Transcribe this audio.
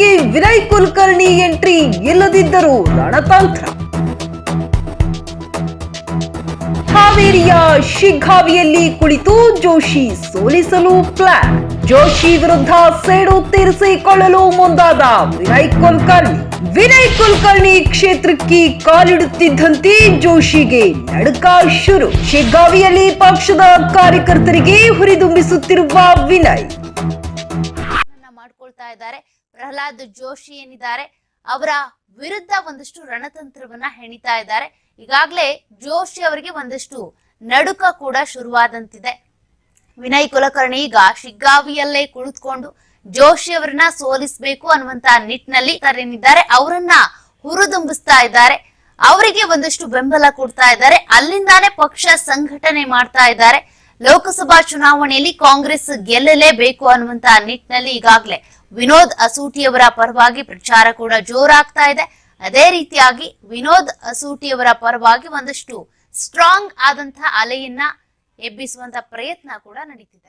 ಕ್ಷೇತ್ರಕ್ಕೆ ವಿನಯ್ ಕುಲಕರ್ಣಿ ಎಂಟ್ರಿ ಇಲ್ಲದಿದ್ದರೂ ರಣತಂತ್ರ. ಹಾವೇರಿಯ ಶಿಗ್ಗಾವಿಯಲ್ಲಿ ಕುಳಿತು ಜೋಶಿ ಸೋಲಿಸಲು ಪ್ಲಾನ್. ಜೋಶಿ ವಿರುದ್ಧ ಸೇಡು ತೀರಿಸಿಕೊಳ್ಳಲು ಮುಂದಾದ ವಿನಯ್ ಕುಲಕರ್ಣಿ. ವಿನಯ್ ಕುಲಕರ್ಣಿ ಕ್ಷೇತ್ರಕ್ಕೆ ಕಾಲಿಡುತ್ತಿದ್ದಂತೆ ಜೋಶಿಗೆ ನಡುಕ ಶುರು. ಶಿಗ್ಗಾವಿಯಲ್ಲಿ ಪಕ್ಷದ ಕಾರ್ಯಕರ್ತರಿಗೆ ಹುರಿದುಂಬಿಸುತ್ತಿರುವ ವಿನಯ್ ಮಾಡ್ಕೊಳ್ತಾ ಇದ್ದಾರೆ. ಪ್ರಹ್ಲಾದ್ ಜೋಶಿ ಏನಿದ್ದಾರೆ ಅವರ ವಿರುದ್ಧ ಒಂದಷ್ಟು ರಣತಂತ್ರವನ್ನ ಹೆಣಿತಾ ಇದ್ದಾರೆ. ಈಗಾಗಲೇ ಜೋಶಿ ಅವರಿಗೆ ಒಂದಷ್ಟು ನಡುಕ ಕೂಡ ಶುರುವಾದಂತಿದೆ. ವಿನಯ್ ಕುಲಕರ್ಣಿ ಈಗ ಶಿಗ್ಗಾವಿಯಲ್ಲೇ ಕುಳಿತುಕೊಂಡು ಜೋಶಿ ಅವರನ್ನ ಸೋಲಿಸಬೇಕು ಅನ್ನುವಂತ ನಿಟ್ಟಿನಲ್ಲಿ ಏನಿದ್ದಾರೆ ಅವರನ್ನ ಹುರಿದುಂಬಿಸ್ತಾ ಇದ್ದಾರೆ. ಅವರಿಗೆ ಒಂದಷ್ಟು ಬೆಂಬಲ ಕೊಡ್ತಾ ಇದ್ದಾರೆ. ಅಲ್ಲಿಂದಾನೇ ಪಕ್ಷ ಸಂಘಟನೆ ಮಾಡ್ತಾ ಇದ್ದಾರೆ. ಲೋಕಸಭಾ ಚುನಾವಣೆಯಲ್ಲಿ ಕಾಂಗ್ರೆಸ್ ಗೆಲ್ಲಲೇಬೇಕು ಅನ್ನುವಂತ ನಿಟ್ಟಿನಲ್ಲಿ ಈಗಾಗಲೇ ವಿನೋದ್ ಅಸೂಟಿ ಅವರ ಪರವಾಗಿ ಪ್ರಚಾರ ಕೂಡ ಜೋರಾಗ್ತಾ ಇದೆ. ಅದೇ ರೀತಿಯಾಗಿ ವಿನೋದ್ ಅಸೂಟಿ ಅವರ ಪರವಾಗಿ ಒಂದಷ್ಟು ಸ್ಟ್ರಾಂಗ್ ಆದಂತಹ ಅಲೆಯನ್ನ ಎಬ್ಬಿಸುವಂತ ಪ್ರಯತ್ನ ಕೂಡ ನಡೀತಿದೆ.